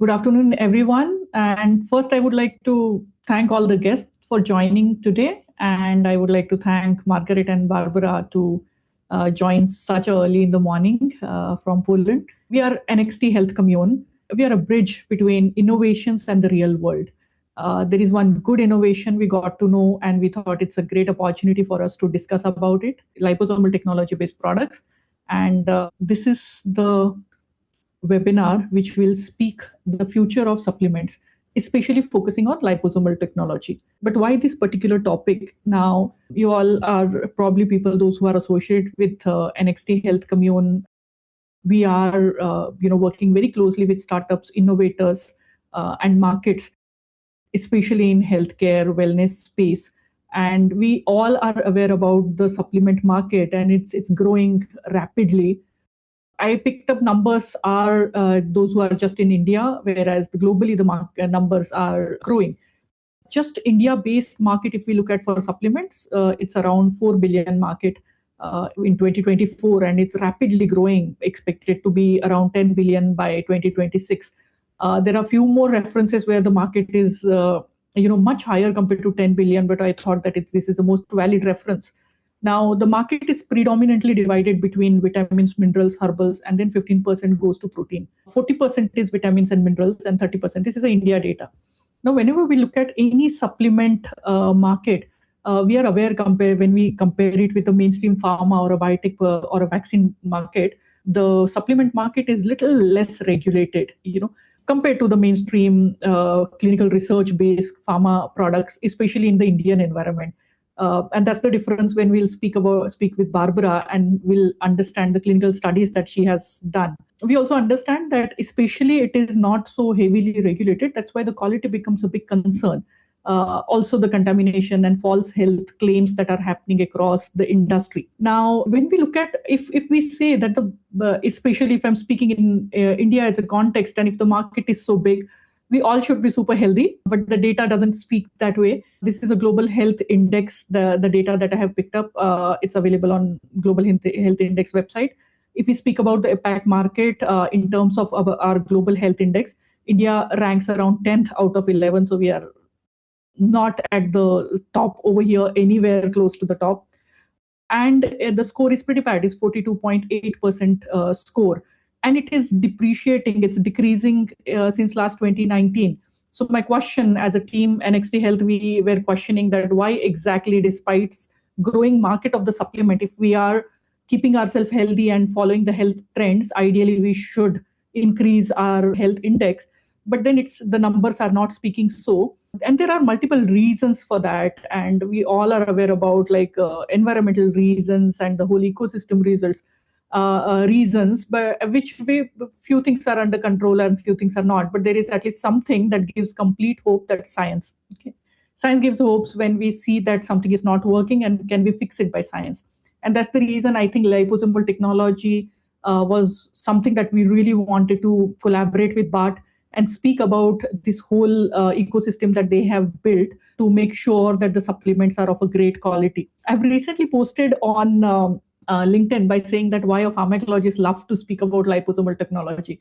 Good afternoon, everyone. And first, I would like to thank all the guests for joining today. And I would like to thank Margaret and Barbara to join such early in the morning from Poland. We are NXT Health Commune. We are a bridge between innovations and the real world. There is one good innovation we got to know, and we thought it's a great opportunity for us to discuss about it, liposomal technology-based products. And this is the webinar which will speak the future of supplements, especially focusing on liposomal technology. But why this particular topic? Now, you all are probably people, those who are associated with NXT Health Commune. We are, working very closely with startups, innovators, and markets, especially in healthcare, wellness space. And we all are aware about the supplement market, and it's growing rapidly. I picked up numbers are those who are just in India, whereas globally the numbers are growing. Just India-based market, if we look at for supplements, it's around 4 billion market in 2024, and it's rapidly growing, expected to be around 10 billion by 2026. There are a few more references where the market is much higher compared to 10 billion, but I thought that this is the most valid reference. Now, the market is predominantly divided between vitamins, minerals, herbals, and then 15% goes to protein. 40% is vitamins and minerals, and 30%. This is the India data. Now, whenever we look at any supplement market, we are aware when we compare it with the mainstream pharma or a biotech or a vaccine market, the supplement market is little less regulated, compared to the mainstream clinical research-based pharma products, especially in the Indian environment. And that's the difference when we'll speak with Barbara and we'll understand the clinical studies that she has done. We also understand that especially it is not so heavily regulated. That's why the quality becomes a big concern. Also the contamination and false health claims that are happening across the industry. Now, when we look at, if we say that especially if I'm speaking in India as a context, and if the market is so big, we all should be super healthy, but the data doesn't speak that way. This is a global health index, the data that I have picked up. It's available on Global Health Index website. If we speak about the APAC market in terms of our global health index, India ranks around 10th out of 11. So we are not at the top over here, anywhere close to the top. And the score is pretty bad. It's 42.8% score. And it is depreciating, it's decreasing since last 2019. So my question as a team, NXT Health, we were questioning that why exactly, despite growing market of the supplement, if we are keeping ourselves healthy and following the health trends, ideally we should increase our health index. But then the numbers are not speaking so. And there are multiple reasons for that. And we all are aware about environmental reasons and the whole ecosystem reasons, but few things are under control and few things are not. But there is at least something that gives complete hope, that science. Okay, science gives hopes when we see that something is not working, and can we fix it by science? And that's the reason I think liposomal technology was something that we really wanted to collaborate with BART and speak about this whole ecosystem that they have built to make sure that the supplements are of a great quality. I've recently posted on LinkedIn by saying that why a pharmacologist love to speak about liposomal technology.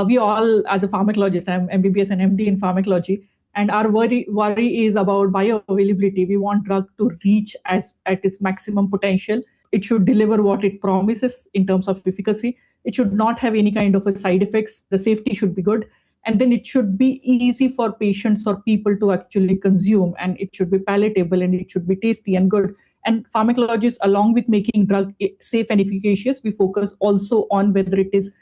We all, as a pharmacologist, I'm MBBS and MD in pharmacology, and our worry is about bioavailability. We want drug to reach at its maximum potential. It should deliver what it promises in terms of efficacy. It should not have any kind of a side effects. The safety should be good. And then it should be easy for patients or people to actually consume, and it should be palatable, and it should be tasty and good. And pharmacologists, along with making drug safe and efficacious, we focus also on whether it is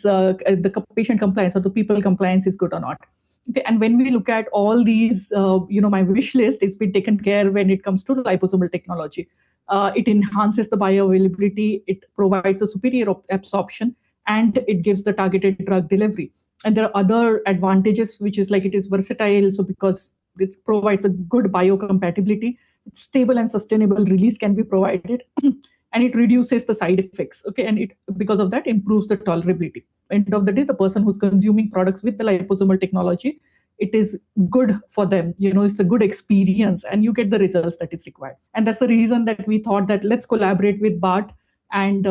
the patient compliance or the people compliance is good or not. Okay, and when we look at all these, my wish list has been taken care when it comes to liposomal technology. It enhances the bioavailability, it provides a superior absorption, and it gives the targeted drug delivery. And there are other advantages, which is it is versatile. So because it provides a good biocompatibility, it's stable and sustainable release can be provided, and it reduces the side effects. Okay, and it because of that improves the tolerability. End of the day, the person who's consuming products with the liposomal technology, it is good for them. It's a good experience, and you get the results that is required. And that's the reason that we thought that let's collaborate with BART and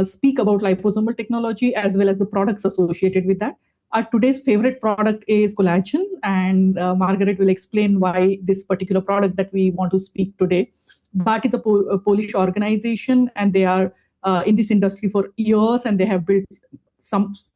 speak about liposomal technology as well as the products associated with that. Our today's favorite product is collagen, and Margaret will explain why this particular product that we want to speak today. BART is a Polish organization, and they are in this industry for years, and they have built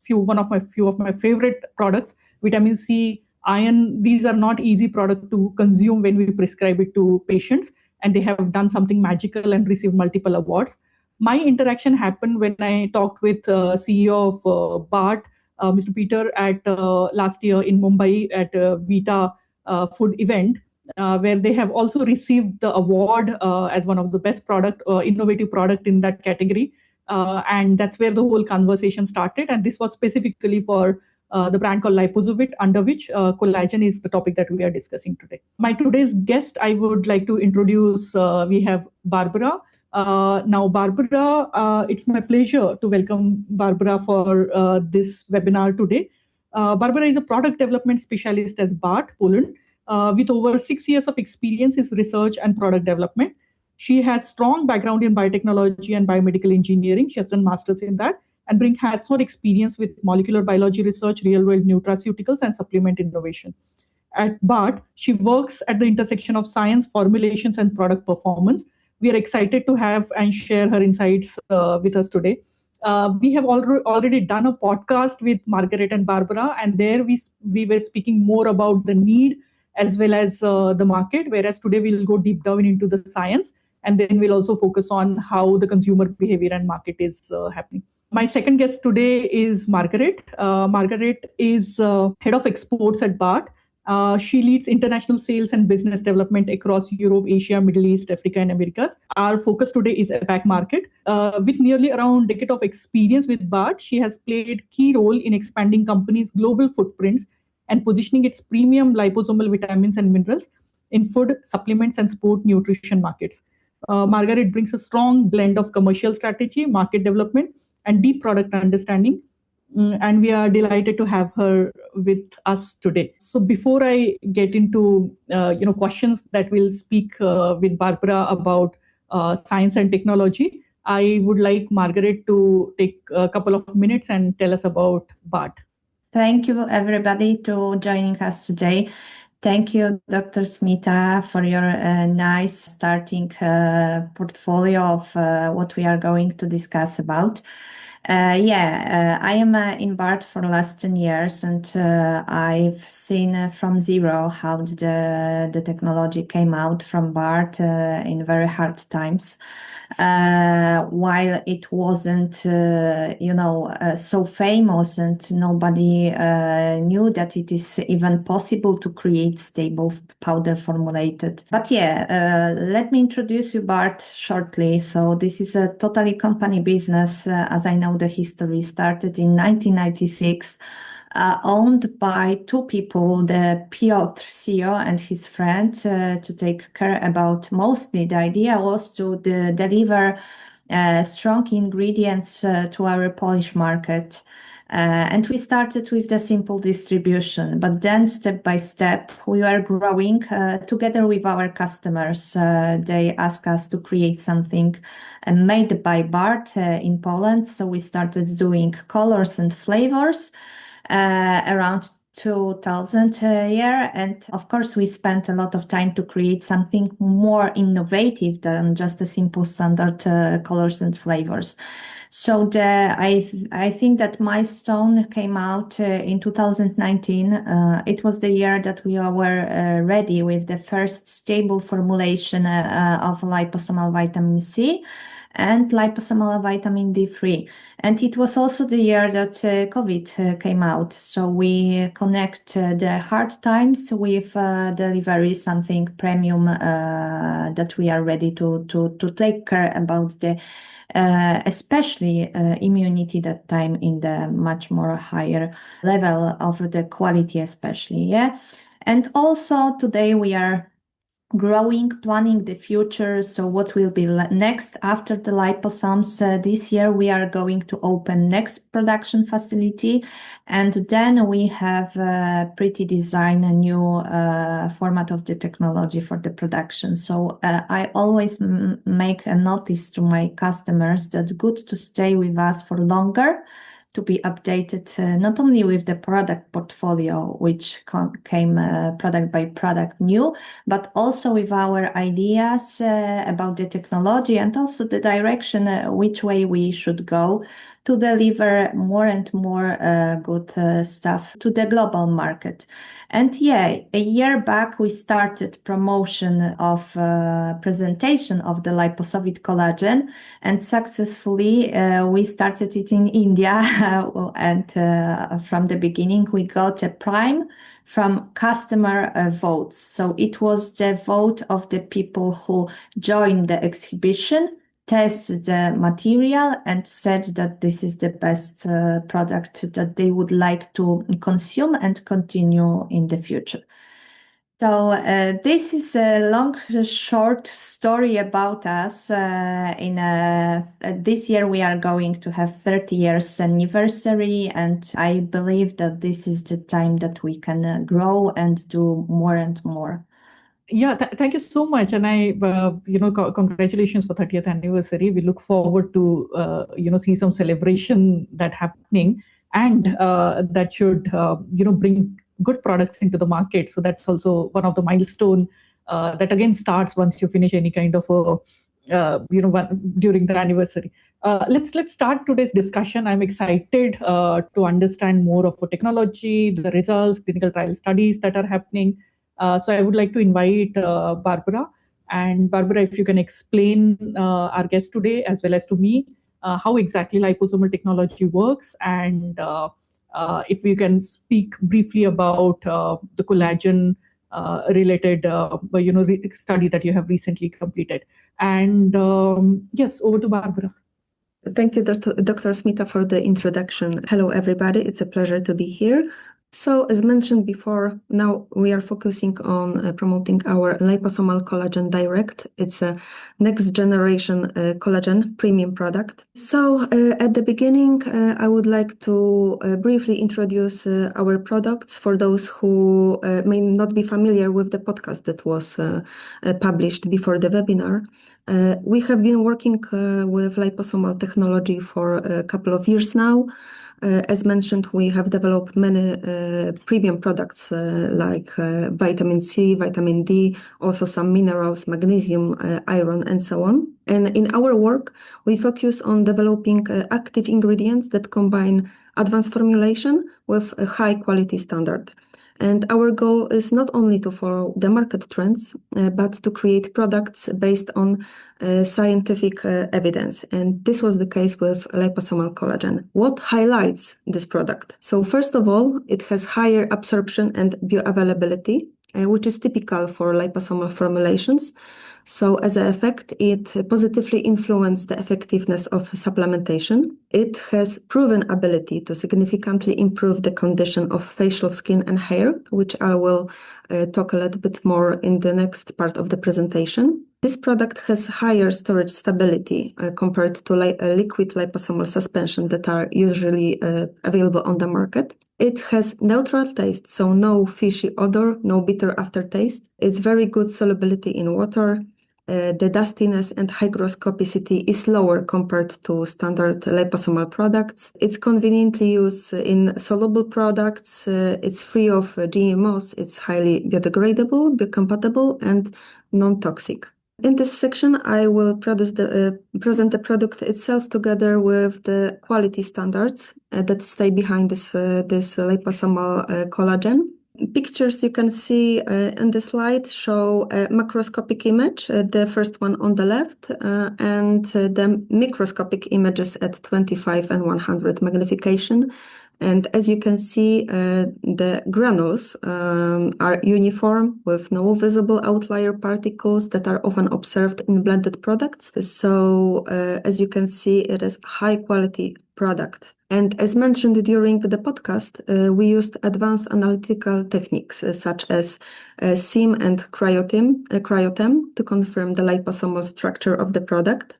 few of my favorite products. Vitamin C, iron. These are not easy products to consume when we prescribe it to patients, and they have done something magical and received multiple awards. My interaction happened when I talked with CEO of BART, Mr. Peter, at last year in Mumbai at Vita food event, where they have also received the award as one of the best innovative product in that category. And that's where the whole conversation started. And this was specifically for the brand called Liposovit, under which collagen is the topic that we are discussing today. My today's guest, I would like to introduce, we have Barbara. Now, Barbara, it's my pleasure to welcome Barbara for this webinar today. Barbara is a product development specialist at BART, Poland, with over 6 years of experience in research and product development. She has strong background in biotechnology and biomedical engineering. She has done masters in that and bring hands-on experience with molecular biology research, real-world nutraceuticals, and supplement innovation. At BART, she works at the intersection of science, formulations, and product performance. We are excited to have and share her insights with us today. We have already done a podcast with Margaret and Barbara, and there we were speaking more about the need as well as the market, whereas today we'll go deep down into the science, and then we'll also focus on how the consumer behavior and market is happening. My second guest today is Margaret. Margaret is head of exports at BART. She leads international sales and business development across Europe, Asia, Middle East, Africa, and Americas. Our focus today is APAC market. With nearly around a decade of experience with BART, she has played key role in expanding companies' global footprints and positioning its premium liposomal vitamins and minerals in food, supplements, and sport nutrition markets. Margaret brings a strong blend of commercial strategy, market development, and deep product understanding. And we are delighted to have her with us today. So before I get into questions that we'll speak with Barbara about science and technology, I would like Margaret to take a couple of minutes and tell us about BART. Thank you, everybody, to joining us today. Thank you, Dr. Smita, for your nice starting portfolio of what we are going to discuss about. I am in BART for the last 10 years, and I've seen from zero how the technology came out from BART in very hard times. While it wasn't, so famous, and nobody knew that it is even possible to create stable powder formulated. But let me introduce you BART shortly. So this is a totally company business. As I know, the history started in 1996. Owned by two people, the Piotr CEO and his friend, to take care about mostly. The idea was to deliver strong ingredients to our Polish market. And we started with the simple distribution, but then step by step, we were growing together with our customers. They asked us to create something made by BART in Poland. So we started doing colors and flavors around 2000 a year. And of course, we spent a lot of time to create something more innovative than just a simple standard colors and flavors. So I think that milestone came out in 2019. It was the year that we were ready with the first stable formulation of liposomal vitamin C and liposomal vitamin D3. And it was also the year that COVID came out. So we connect the hard times with delivery something premium that we are ready to take care about the especially immunity that time in the much more higher level of the quality, especially. And also today we are growing, planning the future. So what will be next after the liposomes? This year we are going to open next production facility, and then we have pretty design a new format of the technology for the production. So I always make a notice to my customers that good to stay with us for longer. to be updated not only with the product portfolio, which came product by product new, but also with our ideas about the technology and also the direction which way we should go to deliver more and more good stuff to the global market. And yeah, a year back we started promotion of presentation of the Liposovit Collagen, and successfully we started it in India and from the beginning we got a prime from customer votes. So it was the vote of the people who joined the exhibition, tested the material and said that this is the best product that they would like to consume and continue in the future. So this is a long, short story about us. This year we are going to have 30 years anniversary, and I believe that this is the time that we can grow and do more and more. Yeah, thank you so much. And congratulations for 30th anniversary. We look forward to, see some celebration that happening, and that should, bring good products into the market. So that's also one of the milestone that again starts once you finish any kind of during the anniversary. Let's start today's discussion. I'm excited to understand more of the technology, the results, clinical trial studies that are happening. So I would like to invite Barbara. And Barbara, if you can explain our guest today as well as to me how exactly liposomal technology works, and if you can speak briefly about the collagen related study that you have recently completed. And yes, over to Barbara. Thank you, Dr. Smita, for the introduction. Hello, everybody. It's a pleasure to be here. So, as mentioned before, now we are focusing on promoting our Liposomal Collagen Direct. It's a next generation collagen premium product. So, at the beginning, I would like to briefly introduce our products for those who may not be familiar with the podcast that was published before the webinar. We have been working with liposomal technology for a couple of years now. As mentioned, we have developed many premium products like vitamin C, vitamin D, also some minerals, magnesium, iron, and so on. And in our work, we focus on developing active ingredients that combine advanced formulation with a high quality standard. And our goal is not only to follow the market trends, but to create products based on scientific evidence. And this was the case with liposomal collagen. What highlights this product? So first of all, it has higher absorption and bioavailability, which is typical for liposomal formulations. So as an effect, it positively influences the effectiveness of supplementation. It has proven ability to significantly improve the condition of facial skin and hair, which I will talk a little bit more in the next part of the presentation. This product has higher storage stability compared to liquid liposomal suspension that are usually available on the market. It has neutral taste, so no fishy odor, no bitter aftertaste. It's very good solubility in water. The dustiness and hygroscopicity is lower compared to standard liposomal products. It's conveniently used in soluble products. It's free of GMOs. It's highly biodegradable, biocompatible, and non-toxic. In this section, I will present the product itself together with the quality standards that stay behind this liposomal collagen. Pictures you can see in the slide show a macroscopic image, the first one on the left, and the microscopic images at 25 and 100 magnification. And as you can see, the granules are uniform with no visible outlier particles that are often observed in blended products. So as you can see, it is high quality product. And as mentioned during the podcast, we used advanced analytical techniques such as SIM and cryotem to confirm the liposomal structure of the product.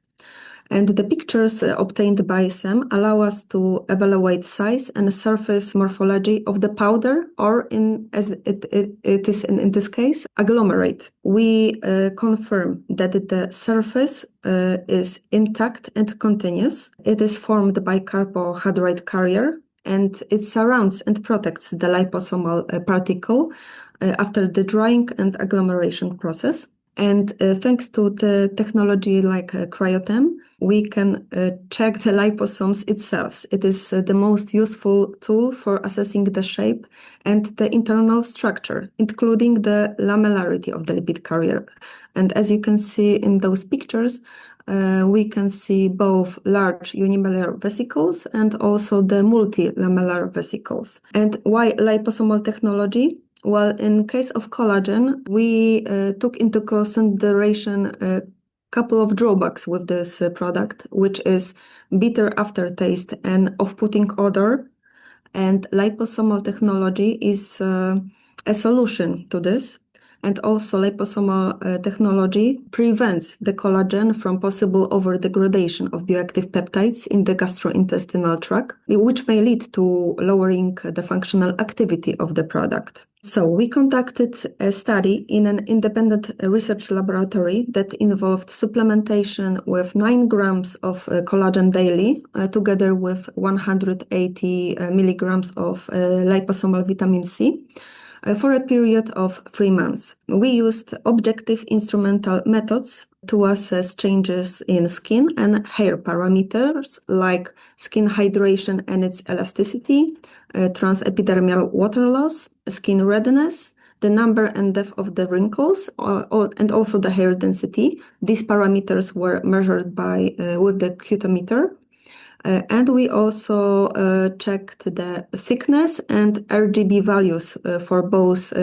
And the pictures obtained by SEM allow us to evaluate size and surface morphology of the powder, or as it is in this case, agglomerate. We confirm that the surface is intact and continuous. It is formed by carbohydrate carrier, and it surrounds and protects the liposomal particle after the drying and agglomeration process. And thanks to the technology like cryotem, we can check the liposomes itself. It is the most useful tool for assessing the shape and the internal structure, including the lamellarity of the lipid carrier. And as you can see in those pictures, we can see both large unilamellar vesicles and also the multilamellar vesicles. And why liposomal technology? Well, in case of collagen, we took into consideration a couple of drawbacks with this product, which is bitter aftertaste and off-putting odor. And liposomal technology is a solution to this. And also liposomal technology prevents the collagen from possible over-degradation of bioactive peptides in the gastrointestinal tract, which may lead to lowering the functional activity of the product. So we conducted a study in an independent research laboratory that involved supplementation with 9 grams of collagen daily, together with 180 milligrams of liposomal vitamin C, for a period of 3 months. We used objective instrumental methods to assess changes in skin and hair parameters like skin hydration and its elasticity, transepidermal water loss, skin redness, the number and depth of the wrinkles, and also the hair density. These parameters were measured with the cutometer. And we also checked the thickness and RGB values for both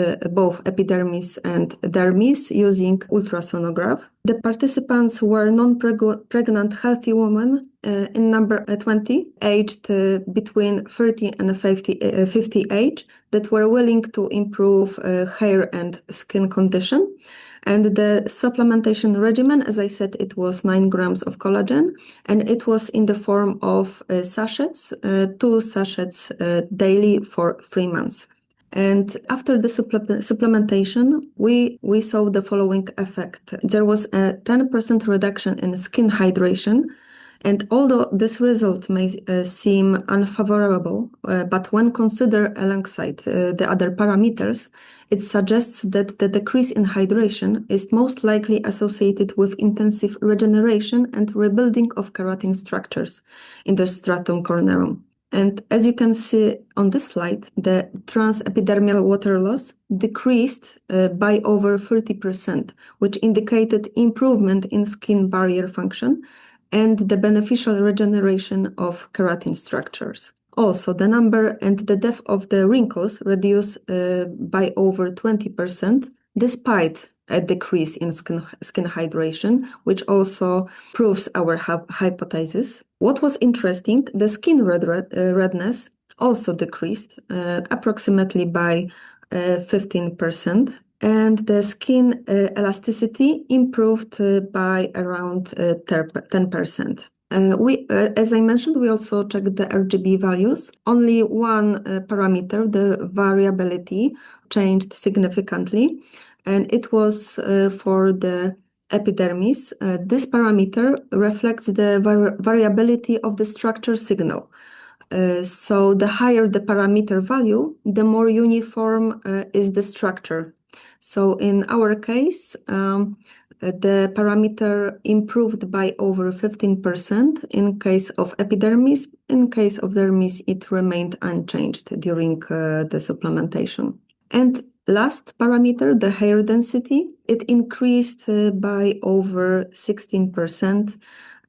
epidermis and dermis using ultrasonograph. The participants were non-pregnant healthy women in number 20, aged between 30 and 50 age, that were willing to improve hair and skin condition. And the supplementation regimen, as I said, it was 9 grams of collagen, and it was in the form of sachets, 2 sachets daily for 3 months. And after the supplementation, we saw the following effect. There was a 10% reduction in skin hydration. And although this result may seem unfavorable, but when considered alongside the other parameters, it suggests that the decrease in hydration is most likely associated with intensive regeneration and rebuilding of keratin structures in the stratum corneum. And as you can see on this slide, the transepidermal water loss decreased by over 30%, which indicated improvement in skin barrier function and the beneficial regeneration of keratin structures. Also, the number and the depth of the wrinkles reduced by over 20%, despite a decrease in skin hydration, which also proves our hypothesis. What was interesting, the skin redness also decreased approximately by 15%. And the skin elasticity improved by around 10%. As I mentioned, we also checked the RGB values. Only one parameter, the variability, changed significantly, and it was for the epidermis. This parameter reflects the variability of the structure signal. So the higher the parameter value, the more uniform is the structure. So in our case, the parameter improved by over 15% in case of epidermis. In case of dermis, it remained unchanged during the supplementation. And last parameter, the hair density, it increased by over 16%.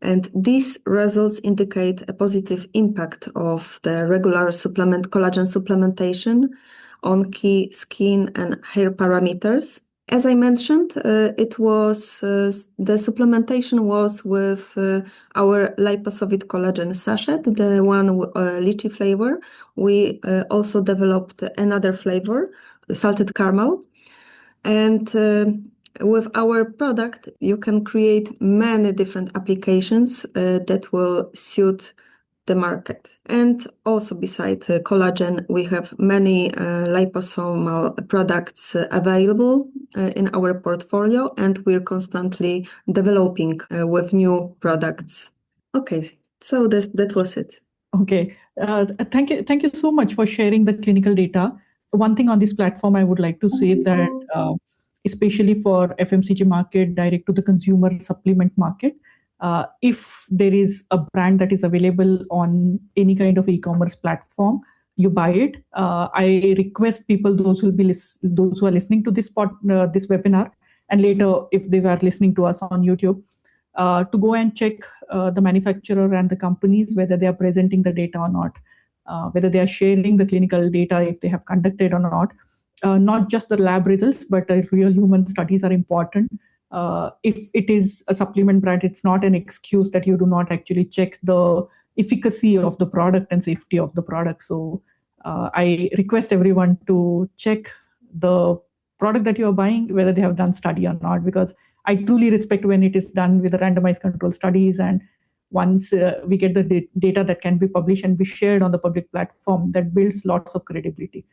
And these results indicate a positive impact of the regular collagen supplementation on key skin and hair parameters. As I mentioned, the supplementation was with our Liposovit Collagen sachet, the one lychee flavor. We also developed another flavor, salted caramel. And with our product, you can create many different applications that will suit the market. And also besides collagen, we have many liposomal products available in our portfolio, and we're constantly developing with new products. Okay, so that was it. Okay. Thank you. Thank you so much for sharing the clinical data. One thing on this platform, I would like to say that, especially for FMCG market, direct to the consumer supplement market, if there is a brand that is available on any kind of e-commerce platform, you buy it. I request people, those those who are listening to this webinar, and later if they were listening to us on YouTube, to go and check the manufacturer and the companies, whether they are presenting the data or not, whether they are sharing the clinical data, if they have conducted or not. Not just the lab results, but the real human studies are important. If it is a supplement brand, it's not an excuse that you do not actually check the efficacy of the product and safety of the product. So I request everyone to check the product that you are buying, whether they have done study or not, because I truly respect when it is done with the randomized control studies. And once we get the data that can be published and be shared on the public platform, that builds lots of credibility.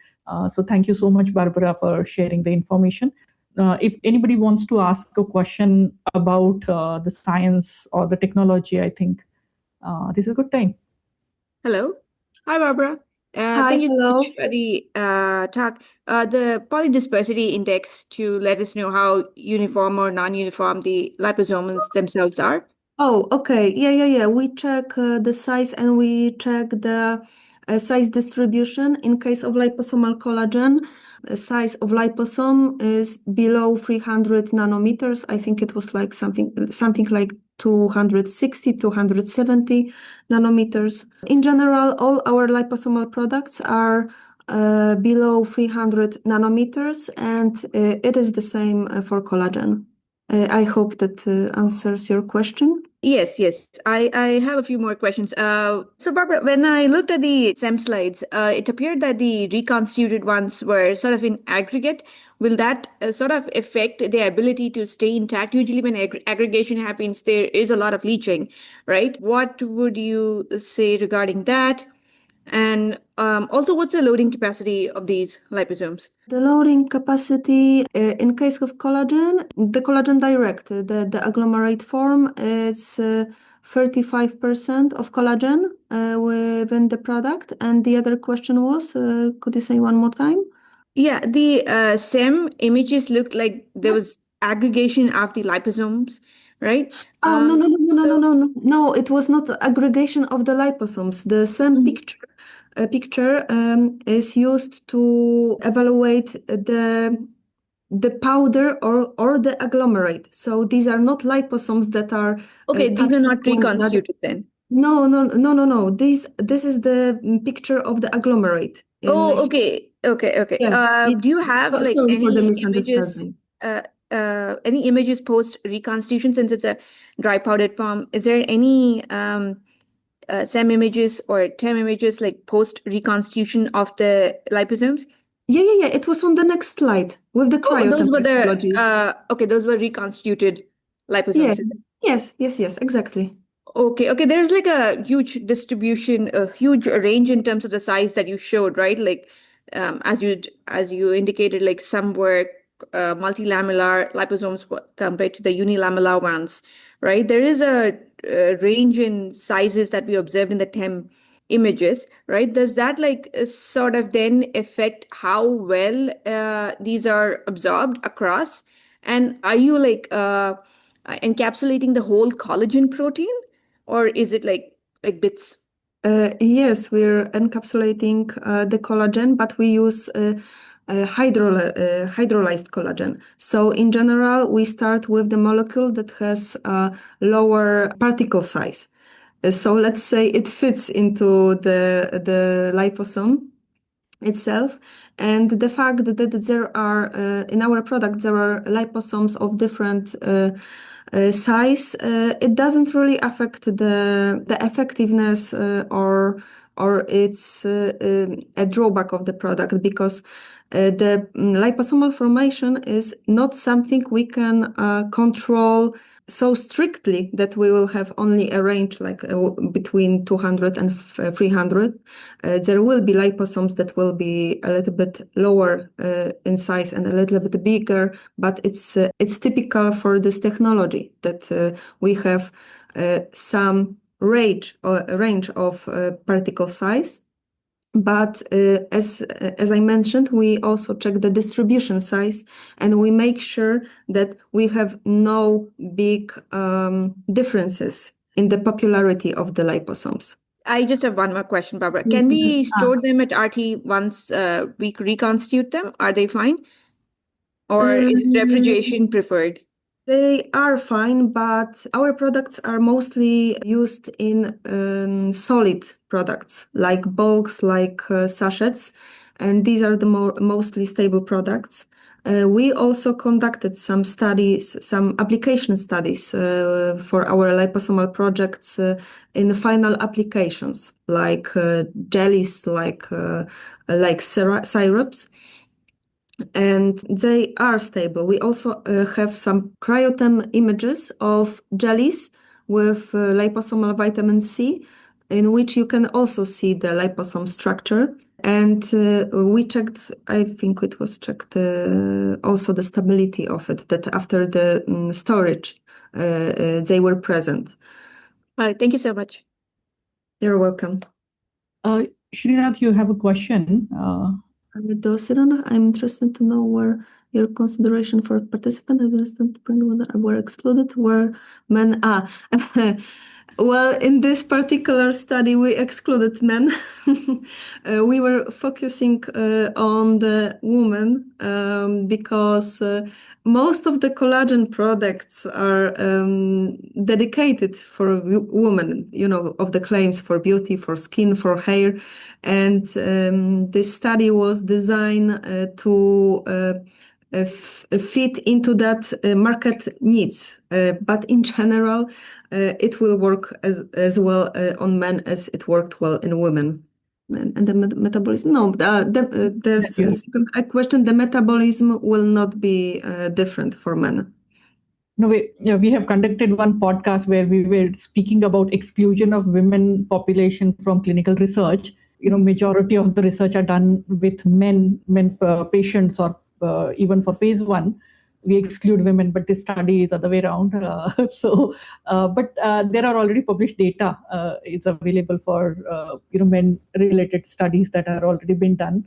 So thank you so much, Barbara, for sharing the information. If anybody wants to ask a question about the science or the technology, I think this is a good time. Hello. Hi, Barbara. Hi, Thank you so hello. much for the talk. The polydispersity index to let us know how uniform or non-uniform the liposomals themselves are. Oh, okay. Yeah. We check the size and we check the size distribution. In case of liposomal collagen, size of liposome is below 300 nanometers. I think it was like something like 260, 270 nanometers. In general, all our liposomal products are below 300 nanometers, and it is the same for collagen. I hope that answers your question. Yes. I have a few more questions. So, Barbara, when I looked at the SEM slides, it appeared that the reconstituted ones were sort of in aggregate. Will that sort of affect their ability to stay intact? Usually when aggregation happens, there is a lot of leaching, right? What would you say regarding that? And also, what's the loading capacity of these liposomes? The loading capacity in case of collagen, the collagen direct, the agglomerate form, is 35% of collagen within the product. And the other question was, could you say one more time? Yeah, the SEM images looked like there was aggregation of the liposomes, right? Oh, no, it was not aggregation of the liposomes. The SEM picture is used to evaluate the powder or the agglomerate. So these are not liposomes that are Okay, these are not reconstituted then. No. This is the picture of the agglomerate. Oh, okay. Yeah. Do you have like Sorry for the any images? misunderstanding. Any images post reconstitution, since it's a dry powdered form? Is there any SEM images or TEM images like post reconstitution of the liposomes? Yeah. It was on the next slide with the Those were cryotechnology. those were reconstituted liposomes. Yeah. Yes, exactly. Okay. There's like a huge distribution, a huge range in terms of the size that you showed, right? Like, as you indicated, like some were multilamellar liposomes compared to the unilamellar ones, right? There is a range in sizes that we observed in the TEM images, right? Does that like sort of then affect how well these are absorbed across? And are you like encapsulating the whole collagen protein, or is it like bits? Yes, we're encapsulating the collagen, but we use hydrolyzed collagen. So in general, we start with the molecule that has a lower particle size. So let's say it fits into the liposome itself, and the fact that there are in our product there are liposomes of different size, it doesn't really affect the effectiveness or it's a drawback of the product, because The liposomal formation is not something we can control so strictly that we will have only a range like between 200 and 300. There will be liposomes that will be a little bit lower in size and a little bit bigger, but it's typical for this technology that we have some range of particle size. But as I mentioned, we also check the distribution size, and we make sure that we have no big differences in the popularity of the liposomes. I just have one more question, Barbara. Can we store them at RT once we reconstitute them? Are they fine? Or is refrigeration preferred? They are fine, but our products are mostly used in solid products, like bulks, like sachets, and these are the mostly stable products. We also conducted some studies, some application studies for our liposomal projects in final applications, like jellies, like syrups. And they are stable. We also have some cryotem images of jellies with liposomal vitamin C, in which you can also see the liposome structure. And we checked, I think it was checked also the stability of it, that after the storage, they were present. All right, thank you so much. You're welcome. Srinath, you have a question. I'm interested to know where your consideration for participant were excluded were men. Well, in this particular study, we excluded men. We were focusing on the women because most of the collagen products are dedicated for women, of the claims for beauty, for skin, for hair. And this study was designed to fit into that market needs. But in general, it will work as well on men as it worked well in women. And the metabolism? No, there's a question. The metabolism will not be different for men. No, we have conducted one podcast where we were speaking about exclusion of women population from clinical research. Majority of the research are done with men patients, or even for phase 1, we exclude women, but this study is other way around. But there are already published data. It's available for men-related studies that are already been done.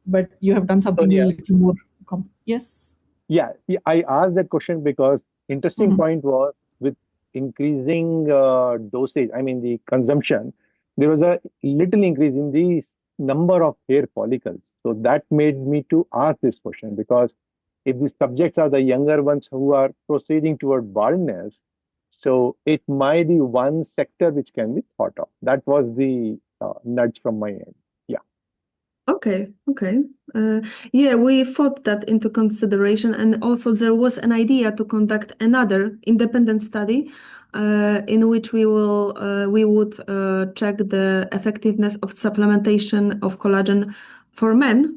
But you have done something a little more. Yes. Yeah, I asked that question because interesting point was with increasing dosage, the consumption, there was a little increase in the number of hair follicles. So that made me to ask this question, because if the subjects are the younger ones who are proceeding toward baldness, so it might be one sector which can be thought of. That was the nudge from my end. Okay. Yeah, we thought that into consideration, and also there was an idea to conduct another independent study in which we would check the effectiveness of supplementation of collagen for men,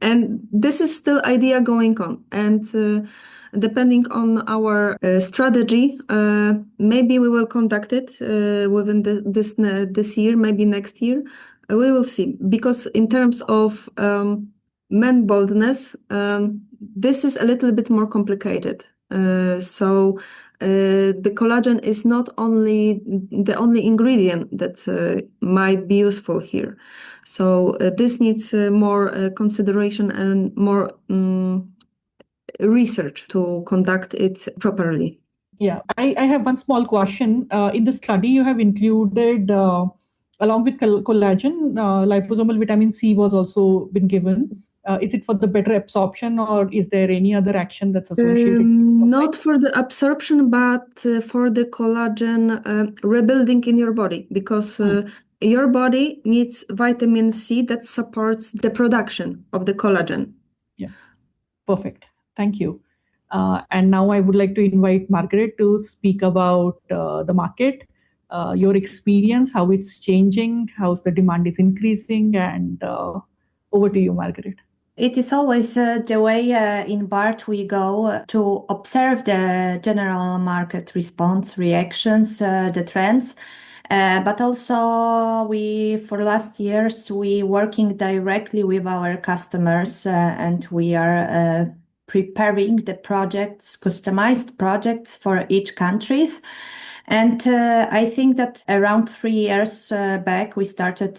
and this is still idea going on. And depending on our strategy, maybe we will conduct it within this year, maybe next year. We will see, because in terms of men baldness, this is a little bit more complicated. So the collagen is not the only ingredient that might be useful here. So this needs more consideration and more research to conduct it properly. Yeah, I have one small question. In the study, you have included, along with collagen, liposomal vitamin C was also been given. Is it for the better absorption, or is there any other action that's associated? Not for the absorption, but for the collagen rebuilding in your body, because your body needs vitamin C that supports the production of the collagen. Yeah, perfect. Thank you. And now I would like to invite Margaret to speak about the market, your experience, how it's changing, how the demand is increasing, and Over to you, Margaret. It is always the way in BART we go to observe the general market response, reactions, the trends. But also for last years, we working directly with our customers and we are preparing the projects, customized projects for each countries. And I think that around 3 years back, we started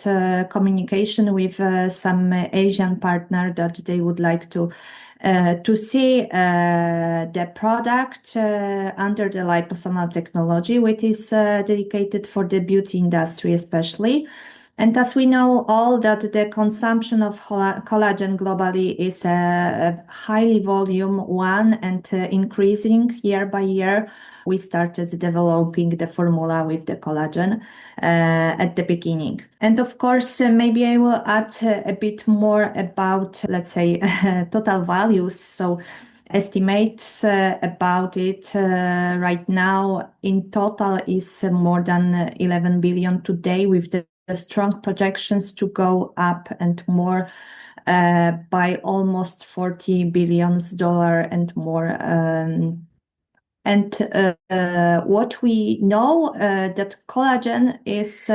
communication with some Asian partner that they would like to see the product under the liposomal technology, which is dedicated for the beauty industry especially. And as we know all that the consumption of collagen globally is a highly volume one and increasing year by year, we started developing the formula with the collagen at the beginning. And of course, maybe I will add a bit more about, let's say, total values. So estimates about it right now in total is more than 11 billion today, with the strong projections to go up and more by almost $40 billion and more. What we know that collagen is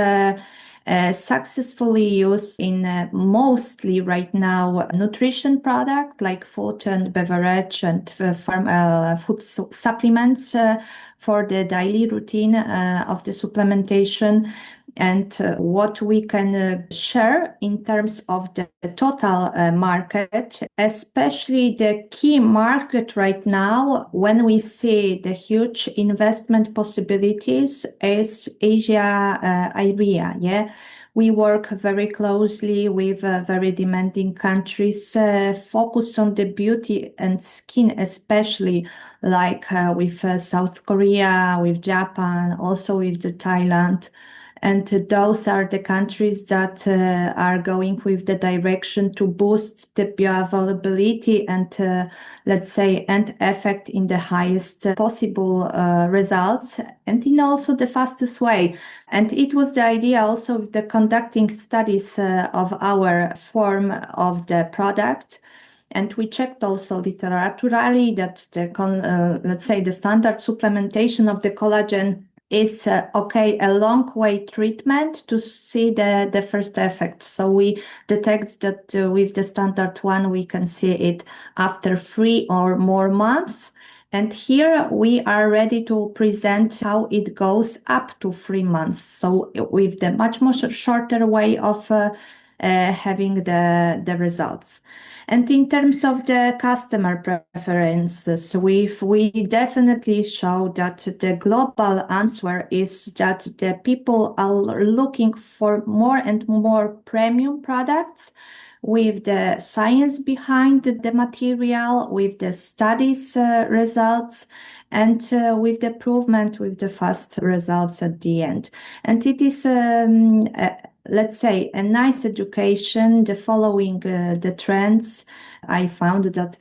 successfully used in mostly right now nutrition product like food and beverage and food supplements for the daily routine of the supplementation. And what we can share in terms of the total market, especially the key market right now, when we see the huge investment possibilities, is Asia area. Yeah, we work very closely with very demanding countries focused on the beauty and skin, especially like with South Korea, with Japan, also with the Thailand. And those are the countries that are going with the direction to boost the bioavailability and, let's say, end effect in the highest possible results and in also the fastest way. And it was the idea also of the conducting studies of our form of the product. And we checked also literaturally that let's say the standard supplementation of the collagen is a long way treatment to see the first effects. So we detect that with the standard one, we can see it after 3 or more months. And here we are ready to present how it goes up to 3 months. So with the much more shorter way of having the results. And in terms of the customer preferences, we definitely show that the global answer is that the people are looking for more and more premium products with the science behind the material, with the studies results, and with the improvement, with the fast results at the end. And it is let's say, a nice education, the following the trends. I found that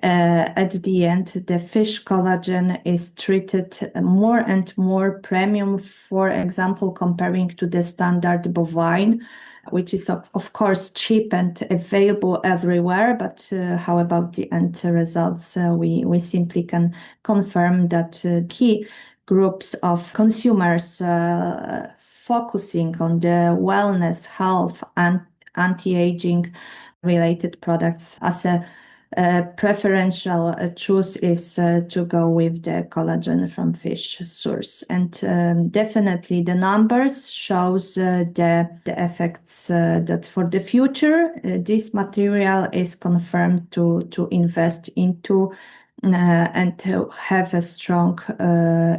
at the end, the fish collagen is treated more and more premium, for example, comparing to the standard bovine, which is of course cheap and available everywhere. But how about the end results? We simply can confirm that key groups of consumers focusing on the wellness, health, and anti-aging related products as a preferential choice is to go with the collagen from fish source. And definitely the numbers shows the effects that for the future, this material is confirmed to invest into and to have a strong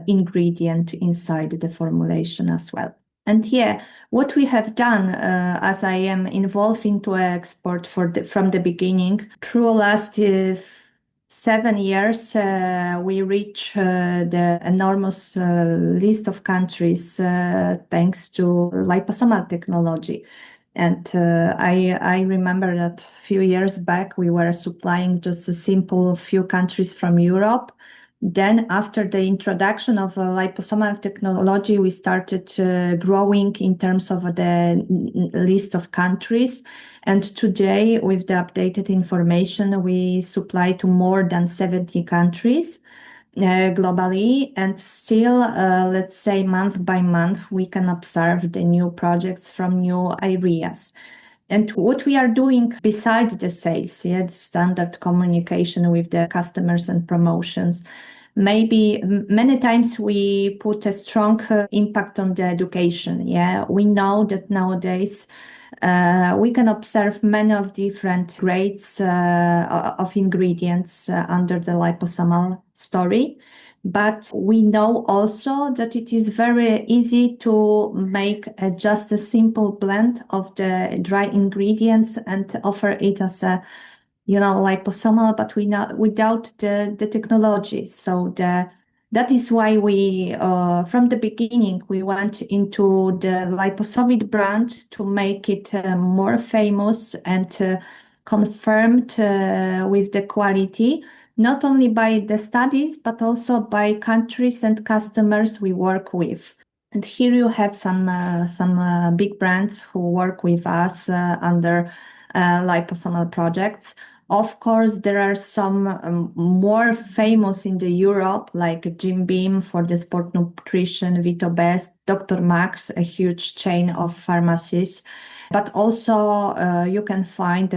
ingredient inside the formulation as well. And yeah, what we have done, as I am involved into export from the beginning, through last 7 years, we reach the enormous list of countries thanks to liposomal technology. And I remember that a few years back, we were supplying just a simple few countries from Europe. Then after the introduction of liposomal technology, we started growing in terms of the list of countries. And today, with the updated information, we supply to more than 70 countries globally. And still, let's say month by month, we can observe the new projects from new areas. And what we are doing besides the sales, the standard communication with the customers and promotions, maybe many times we put a strong impact on the education. We know that nowadays we can observe many of different grades of ingredients under the liposomal story. But we know also that it is very easy to make just a simple blend of the dry ingredients and offer it as a, liposomal, but without the technology. So that is why we, from the beginning, we went into the Liposovit brand to make it more famous and confirmed with the quality, not only by the studies, but also by countries and customers we work with. And here you have some big brands who work with us under liposomal projects. Of course, there are some more famous in the Europe, like Jim Beam for the sport nutrition, Vito Best, Dr. Max, a huge chain of pharmacies. But also you can find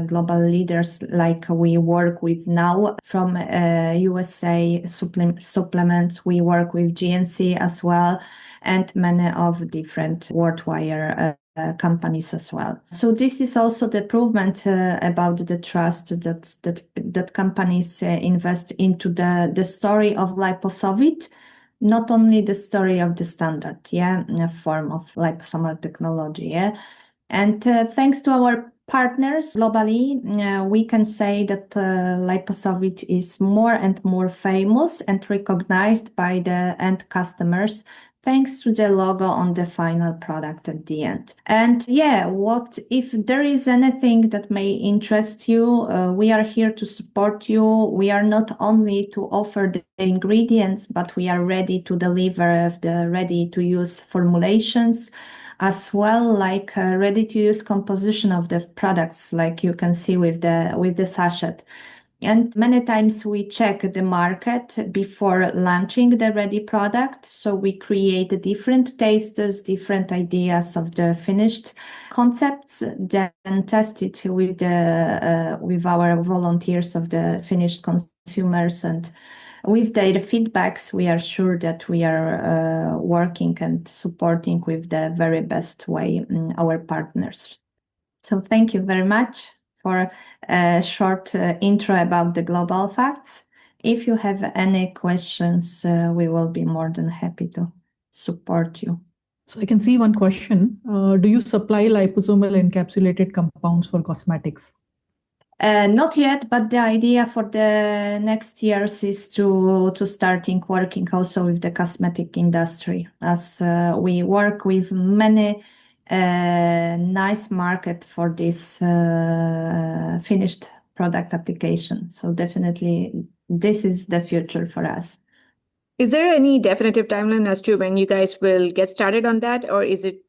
global leaders like we work with now from USA supplements. We work with GNC as well, and many of different worldwide companies as well. So this is also the improvement about the trust that companies invest into the story of Liposovit, not only the story of the standard, a form of liposomal technology, And thanks to our partners globally, we can say that Liposovit is more and more famous and recognized by the end customers, thanks to the logo on the final product at the end. And what if there is anything that may interest you, we are here to support you. We are not only to offer the ingredients, but we are ready to deliver the ready-to-use formulations, as well like ready-to-use composition of the products, like you can see with the sachet. And many times we check the market before launching the ready product. So we create different tastes, different ideas of the finished concepts, then test it with our volunteers of the finished consumers, and with their feedbacks, we are sure that we are working and supporting with the very best way our partners. So thank you very much for a short intro about the global facts. If you have any questions, we will be more than happy to support you. So I can see one question. Do you supply liposomal encapsulated compounds for cosmetics? Not yet, but the idea for the next years is to starting working also with the cosmetic industry, as we work with many nice market for this finished product application. So definitely this is the future for us. Is there any definitive timeline as to when you guys will get started on that, or is it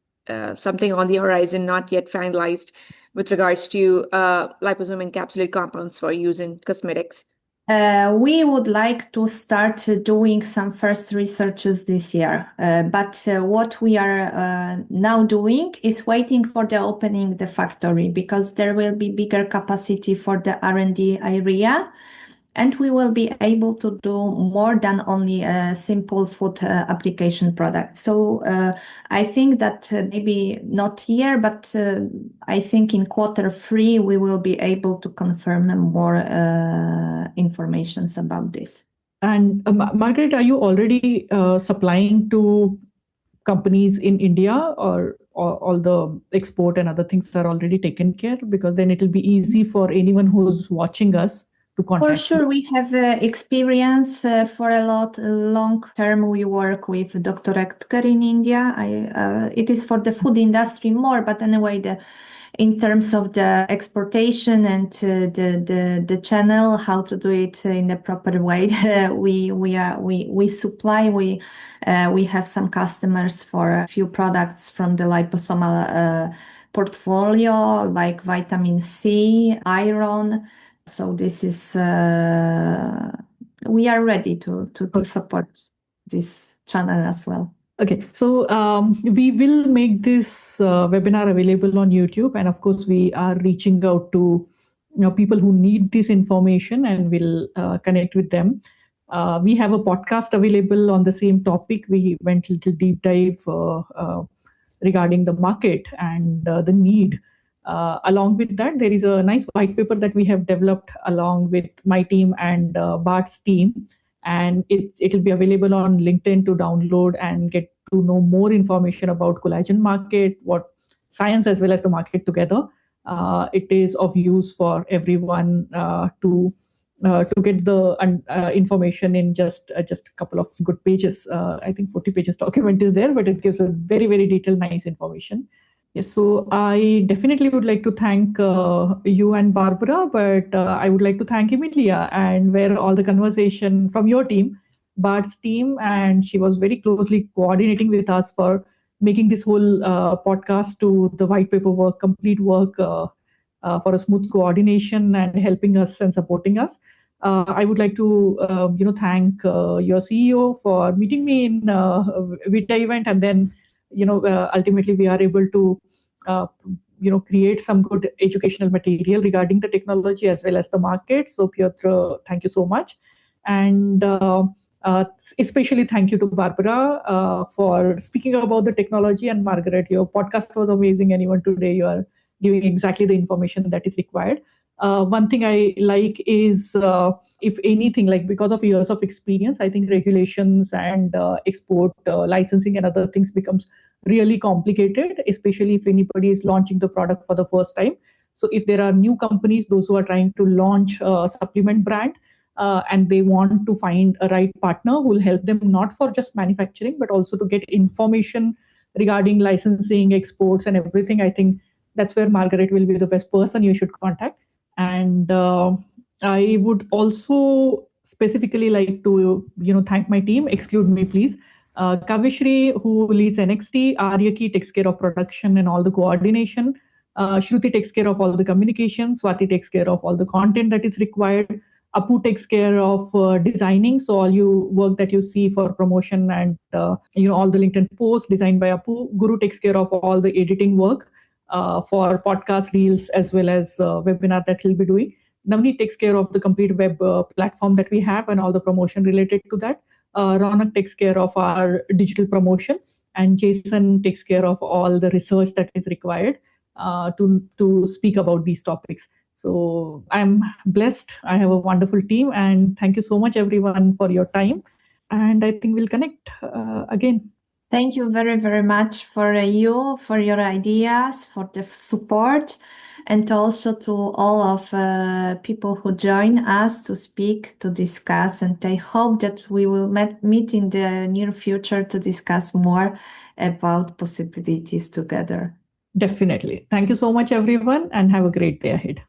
something on the horizon not yet finalized with regards to liposome encapsulated compounds for use in cosmetics? We would like to start doing some first researches this year, but what we are now doing is waiting for the opening the factory, because there will be bigger capacity for the R&D area, and we will be able to do more than only a simple food application product. So I think that maybe not here, but I think in Q3 we will be able to confirm more information about this. And Margaret, are you already supplying to companies in India, or all the export and other things are already taken care? Because then it will be easy for anyone who's watching us to contact. For sure, we have experience for a long term. We work with Dr. Edgar in India. It is for the food industry more, but anyway, in terms of the exportation and the channel, how to do it in the proper way. we supply. We have some customers for a few products from the liposomal portfolio, like vitamin C, iron. So this is we are ready to support this channel as well. Okay, so we will make this webinar available on YouTube, and of course, we are reaching out to people who need this information, and we'll connect with them. We have a podcast available on the same topic. We went a little deep dive regarding the market and the need. Along with that, there is a nice white paper that we have developed along with my team and BART's team, and it'll be available on LinkedIn to download and get to know more information about collagen market, what science as well as the market together. It is of use for everyone to get the information in just a couple of good pages. I think 40 pages document is there, but it gives a very, very detailed, nice information. Yes, so I definitely would like to thank you and Barbara, but I would like to thank Emilia and where all the conversation from your team, Bart's team, and she was very closely coordinating with us for making this whole podcast to the white paper work, complete work for a smooth coordination and helping us and supporting us. I would like to thank your CEO for meeting me in Vita event, and then ultimately we are able to create some good educational material regarding the technology as well as the market. So Piotr, thank you so much, and especially thank you to Barbara for speaking about the technology, and Margaret, your podcast was amazing, and even today you are giving exactly the information that is required. One thing I like is, if anything, like because of years of experience, I think regulations and export licensing and other things becomes really complicated, especially if anybody is launching the product for the first time. So if there are new companies, those who are trying to launch a supplement brand, and they want to find a right partner who will help them not for just manufacturing, but also to get information regarding licensing, exports, and everything, I think that's where Margaret will be the best person you should contact. And I would also specifically like to, thank my team. Exclude me, please. Kavishri, who leads NXT, Aryaki takes care of production and all the coordination. Shruti takes care of all the communication. Swati takes care of all the content that is required. Apu takes care of designing. So all you work that you see for promotion and all the LinkedIn posts designed by Apu. Guru takes care of all the editing work for podcast reels as well as webinar that he'll be doing. Navneet takes care of the complete web platform that we have and all the promotion related to that. Ronak takes care of our digital promotion, and Jason takes care of all the research that is required to speak about these topics. So I'm blessed. I have a wonderful team, and thank you so much everyone for your time. And I think we'll connect again. Thank you very, very much for your ideas, for the support, and also to all of people who join us to speak, to discuss. And I hope that we will meet in the near future to discuss more about possibilities together. Definitely. Thank you so much, everyone, and have a great day ahead.